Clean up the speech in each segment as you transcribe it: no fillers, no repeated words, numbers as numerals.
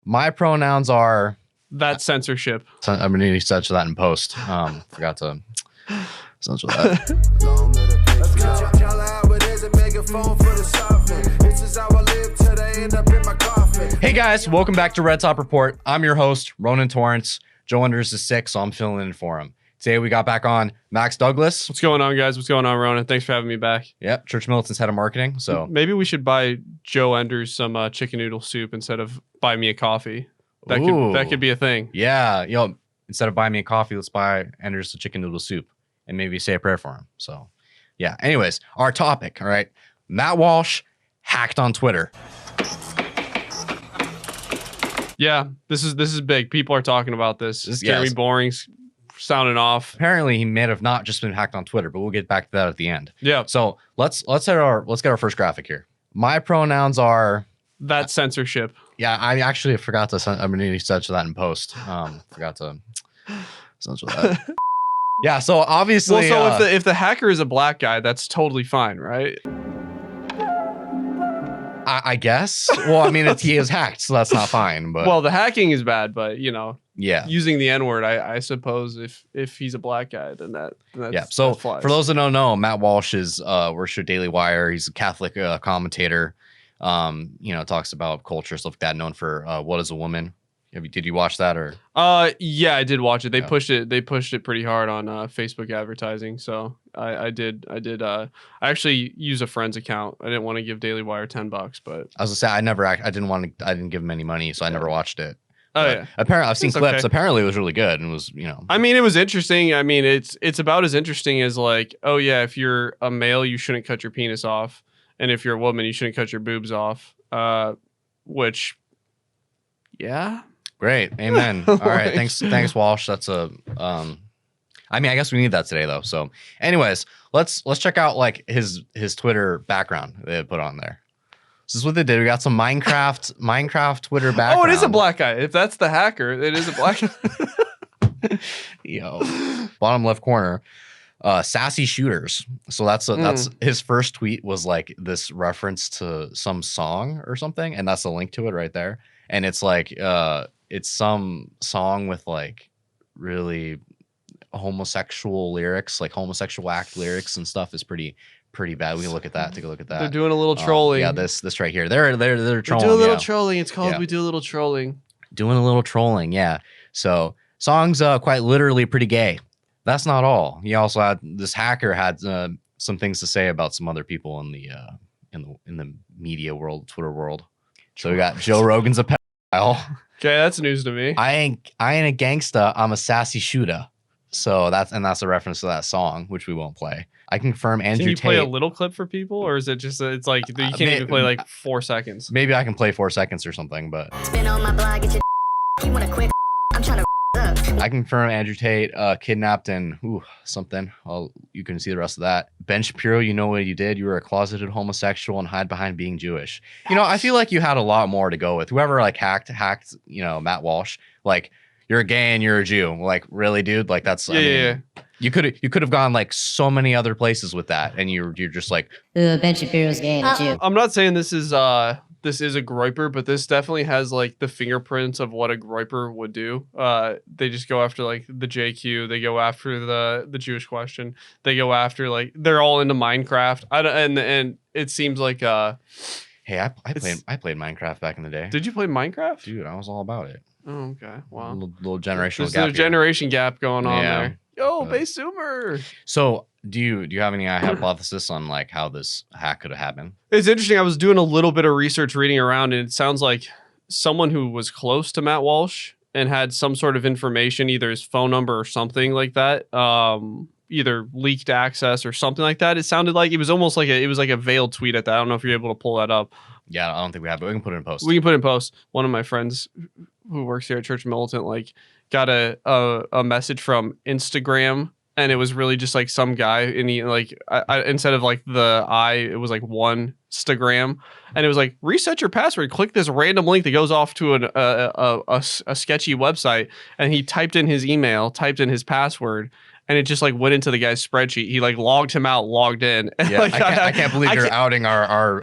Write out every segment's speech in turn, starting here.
My pronouns are... That's censorship. I'm going to need to censor that in post. Forgot to censor that. Hey guys, welcome back to Red Top Report. I'm your host, Ronan Torrance. Joe Enders is sick, so I'm filling in for him. Today we got back on Max Douglas. What's going on, guys? What's going on, Ronan? Thanks for having me back. Yep, Church Militant's head of marketing. So maybe we should buy Joe Enders some chicken noodle soup instead of buy me a coffee. That could be a thing. Yeah, instead of buy me a coffee, let's buy Enders a chicken noodle soup and maybe say a prayer for him. So yeah. Anyways, our topic. All right, Matt Walsh hacked on Twitter. Yeah, this is big. People are talking about this. Jeremy Boring's sounding off. Apparently, he may have not just been hacked on Twitter, but we'll get back to that at the end. Yeah. So let's get our first graphic here. My pronouns are... That's censorship. Yeah, I actually forgot to. I'm gonna need to censor that in post. Forgot to censor that. Yeah. So obviously, well, so if the hacker is a black guy, that's totally fine, right? I guess. Well, I mean, he is hacked, so that's not fine. But well, the hacking is bad, but yeah, using the N-word, I suppose if he's a black guy, then that's, yeah. So that flies. For those that don't know, Matt Walsh is works for Daily Wire. He's a Catholic commentator. Talks about culture, stuff like that. Known for What Is a Woman? Did you watch that or? Yeah, I did watch it. They pushed it pretty hard on Facebook advertising. So I did. I actually use a friend's account. I didn't want to give Daily Wire $10, but I was gonna say I didn't give him any money, so I never watched it. Oh but yeah. Apparently, I've seen clips. Okay. Apparently, it was really good and was I mean, it was interesting. I mean, it's about as interesting as like, oh yeah, if you're a male, you shouldn't cut your penis off. And if you're a woman, you shouldn't cut your boobs off. Which, yeah. Great. Amen. All right. Thanks, Walsh. That's a. I mean, I guess we need that today, though. So, anyways, let's check out like his Twitter background they put on there. This is what they did. We got some Minecraft Twitter background. Oh, it is a black guy. If that's the hacker, it is a black guy. Bottom left corner. Sassy Shooters. So that's his first tweet was like this reference to some song or something, and that's the link to it right there. And it's like it's some song with like really homosexual lyrics, like homosexual act lyrics and stuff is pretty bad. We can look at that. Take a look at that. They're doing a little trolling. Yeah, this right here. They're trolling. We do a little trolling. It's called We Do a Little Trolling. Doing a little trolling. Yeah. So song's quite literally pretty gay. That's not all. He also had this hacker had some things to say about some other people in the media world, Twitter world. So we got Joe Rogan's a pedophile. Okay, that's news to me. I ain't a gangsta. I'm a Sassy Shoota. So that's a reference to that song, which we won't play. I confirm Andrew Tate. Can you play a little clip for people, or is it just it's like you can't even play like 4 seconds? Maybe I can play 4 seconds or something, but. Spin on my blog, get your you want a quick. I'm trying to. I confirm Andrew Tate kidnapped and something. You can see the rest of that. Ben Shapiro, you know what you did. You were a closeted homosexual and hide behind being Jewish. I feel like you had a lot more to go with. Whoever like hacked, Matt Walsh, like you're a gay and you're a Jew. Like really, dude? Like that's yeah. You could have gone like so many other places with that, and you're just like Ben Shapiro's gay and a Jew. I'm not saying this is a Groyper, but this definitely has like the fingerprints of what a Groyper would do. They just go after like the JQ. They go after the Jewish question. They go after like they're all into Minecraft. And it seems like hey, I played Minecraft back in the day. Did you play Minecraft? Dude, I was all about it. Oh, okay. Wow. Little generational gap. There's a generation gap going on there. Yo, but, base zoomer. So do you have any hypothesis on like how this hack could have happened? It's interesting. I was doing a little bit of research reading around, and it sounds like someone who was close to Matt Walsh and had some sort of information, either his phone number or something like that, either leaked access or something like that. It sounded like it was almost like a veiled tweet at that. I don't know if you're able to pull that up. Yeah, I don't think we have, but we can put it in post. We can put it in post. One of my friends who works here at Church Militant like got a message from Instagram, and it was really just like some guy, and he like I instead of like the I, it was like one Instagram, and it was like reset your password, click this random link that goes off to a sketchy website, and he typed in his email, typed in his password, and it just like went into the guy's spreadsheet. He like logged him out, logged in. And, Yeah, like, I can't believe you're outing our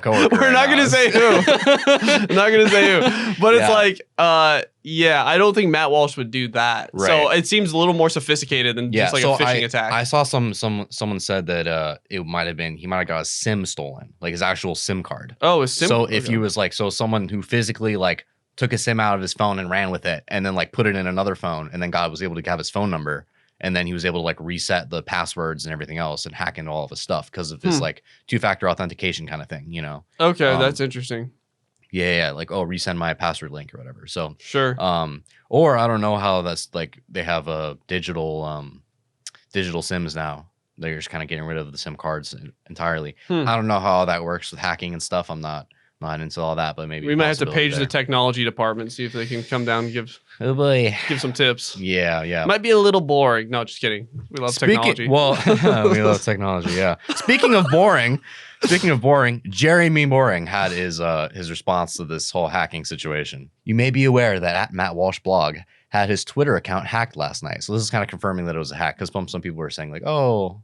coworker. We're not gonna say who. I'm not gonna say who. But it's like, yeah, I don't think Matt Walsh would do that. Right. So it seems a little more sophisticated than just like a phishing attack. I saw someone said that it might have been he might have got a SIM stolen, like his actual SIM card. Oh, a SIM. So if he was like someone who physically like took a SIM out of his phone and ran with it, and then like put it in another phone, and then God was able to have his phone number, and then he was able to like reset the passwords and everything else and hack into all of his stuff because of his like 2-factor authentication kind of thing, you know? Okay, that's interesting. Yeah, like resend my password link or whatever. So sure. Or I don't know how that's like they have a digital SIMs now. They're just kind of getting rid of the SIM cards entirely. I don't know how that works with hacking and stuff. I'm not into all that, but maybe we might have to page the technology department, see if they can come down and give some tips. Yeah. Might be a little boring. No, just kidding. We love technology. Well, we love technology. Yeah. Speaking of boring, Jeremy Boring had his response to this whole hacking situation. You may be aware that at Matt Walsh blog had his Twitter account hacked last night. So this is kind of confirming that it was a hack because some people were saying like, oh.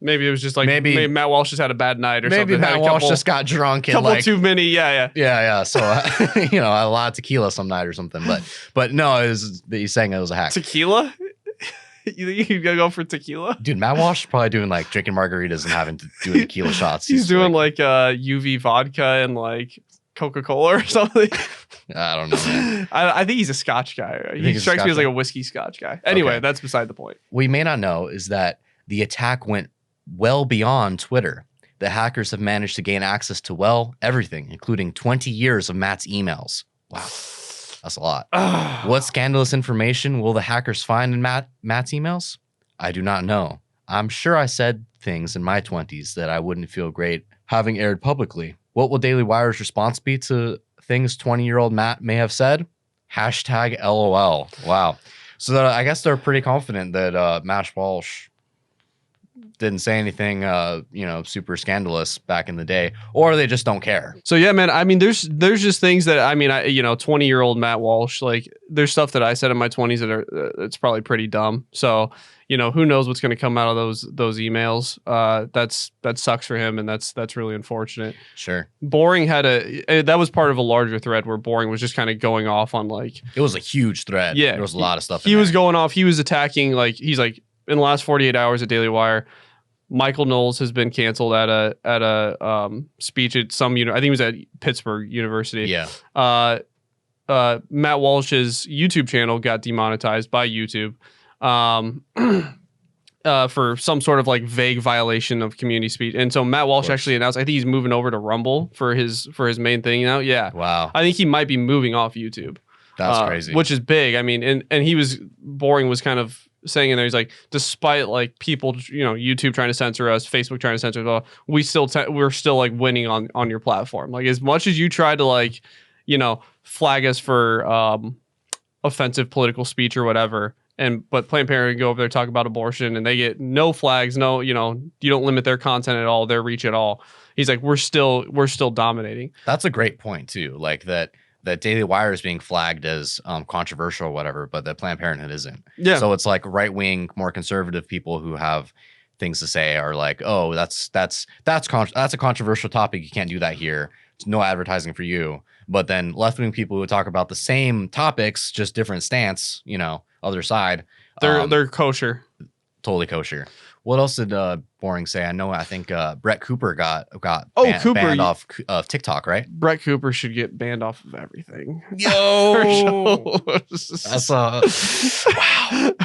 Maybe it was just like maybe Matt Walsh just had a bad night or something. Maybe Matt Walsh just got drunk and couple like too many. Yeah. So a lot of tequila some night or something. But no, he's saying it was a hack. Tequila? You gotta go for tequila, dude. Matt Walsh is probably doing like drinking margaritas and having to do tequila shots. He's doing like UV vodka and like Coca-Cola or something. I don't know, man. I think he's a Scotch guy. He strikes me as like a whiskey Scotch guy. Anyway, That's beside the point. What you may not know is that the attack went well beyond Twitter. The hackers have managed to gain access to, everything, including 20 years of Matt's emails. Wow. That's a lot. What scandalous information will the hackers find in Matt's emails? I do not know. I'm sure I said things in my 20s that I wouldn't feel great having aired publicly. What will Daily Wire's response be to things 20-year-old Matt may have said? #LOL. Wow. So I guess they're pretty confident that Matt Walsh didn't say anything, super scandalous back in the day, or they just don't care. So yeah, man. I mean, there's just things that 20-year-old Matt Walsh, like there's stuff that I said in my 20s that are it's probably pretty dumb. So who knows what's going to come out of those emails? That sucks for him, and that's really unfortunate. Sure. Boring had that was part of a larger thread where Boring was just kind of going off on like it was a huge thread. Yeah, there was a lot of stuff. He was going off. He was attacking he's like. In the last 48 hours at Daily Wire, Michael Knowles has been canceled at a speech at some I think it was at Pittsburgh University. Yeah. Matt Walsh's YouTube channel got demonetized by YouTube for some sort of like vague violation of community speech. And so Matt Walsh actually announced I think he's moving over to Rumble for his main thing now. Yeah. Wow. I think he might be moving off YouTube. That's crazy. Which is big. I mean, and Boring was kind of saying in there, he's like, despite like people, YouTube trying to censor us, Facebook trying to censor us, we're still like winning on your platform. Like as much as you try to like, flag us for offensive political speech or whatever, but Planned Parenthood go over there talk about abortion and they get no flags, no, you don't limit their content at all, their reach at all. He's like, we're still dominating. That's a great point too. Like that Daily Wire is being flagged as controversial or whatever, but that Planned Parenthood isn't. Yeah. So it's like right-wing, more conservative people who have things to say are like, oh, that's a controversial topic. You can't do that here. It's no advertising for you. But then left-wing people who talk about the same topics, just different stance, other side. They're kosher. Totally kosher. What else did Boring say? I think Brett Cooper got banned off of TikTok, right? Brett Cooper should get banned off of everything. Yo, that's wow.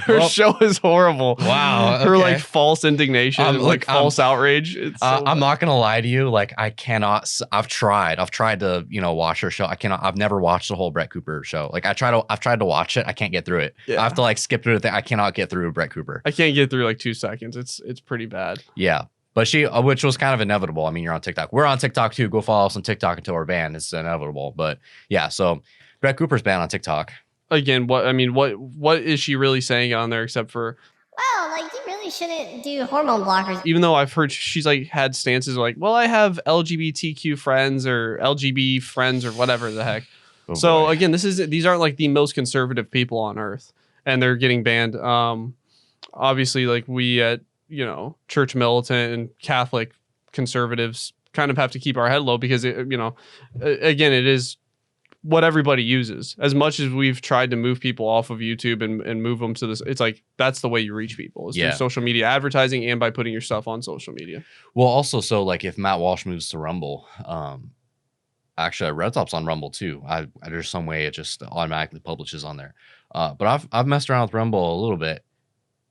Her show is horrible. Wow, her like false indignation, false outrage. I'm not gonna lie to you. Like I cannot. I've tried to watch her show. I cannot. I've never watched the whole Brett Cooper show. Like I've tried to watch it. I can't get through it. Yeah. I have to like skip through the thing. I cannot get through Brett Cooper. I can't get through like 2 seconds. It's pretty bad. Yeah. But which was kind of inevitable. I mean, you're on TikTok. We're on TikTok too. Go follow us on TikTok until we're banned. It's inevitable. But yeah, so Brett Cooper's banned on TikTok. Again, what is she really saying on there except for you really shouldn't do hormone blockers. Even though I've heard she's like had stances like, well, I have LGBTQ friends or LGB friends or whatever the heck. Oh, so boy. Again, these aren't like the most conservative people on earth, and they're getting banned. obviously, like we at church militant and Catholic conservatives kind of have to keep our head low because again, it is what everybody uses. As much as we've tried to move people off of YouTube and move them to this, it's like that's the way you reach people is through social media advertising and by putting your stuff on social media. Well, also, so like if Matt Walsh moves to Rumble, actually Red Top's on Rumble too. There's some way it just automatically publishes on there. But I've messed around with Rumble a little bit.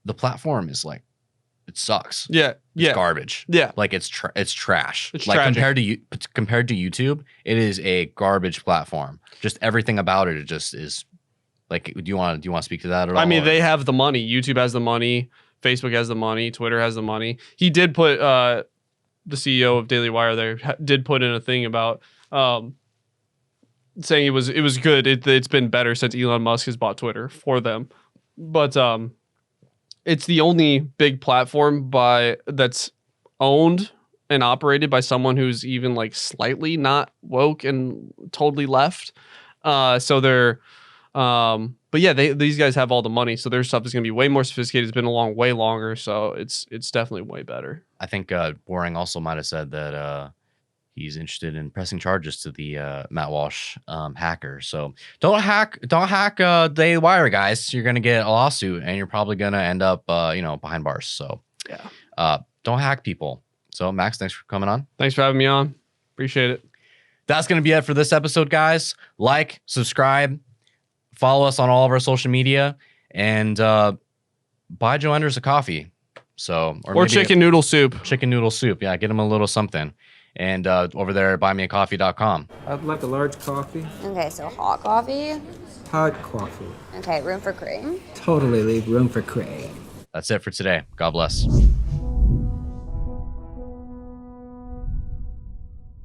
The platform is like, it sucks. It's garbage. Like it's trash. It's like tragic. compared to YouTube, it is a garbage platform. Just everything about it just is like. Do you want to speak to that at all? I mean, they have the money. YouTube has the money. Facebook has the money. Twitter has the money. He did put the CEO of Daily Wire there did put in a thing about saying it was good. It's been better since Elon Musk has bought Twitter for them, but it's the only big platform that's owned and operated by someone who's even like slightly not woke and totally left. So they're, but yeah, these guys have all the money, so their stuff is going to be way more sophisticated. It's been along way longer, so it's definitely way better. I think Boring also might have said that he's interested in pressing charges to the Matt Walsh hacker. So don't hack Daily Wire, guys. You're gonna get a lawsuit, and you're probably gonna end up behind bars. So don't hack people. So Max, thanks for coming on. Thanks for having me on. Appreciate it. That's gonna be it for this episode, guys. Like, subscribe, follow us on all of our social media, and buy Joe Enders a coffee. So or chicken noodle soup. Chicken noodle soup. Yeah, get him a little something. And over there at buymeacoffee.com. I'd like a large coffee. Okay, so hot coffee. Hot coffee. Okay, room for cream. Totally leave room for cream. That's it for today. God bless.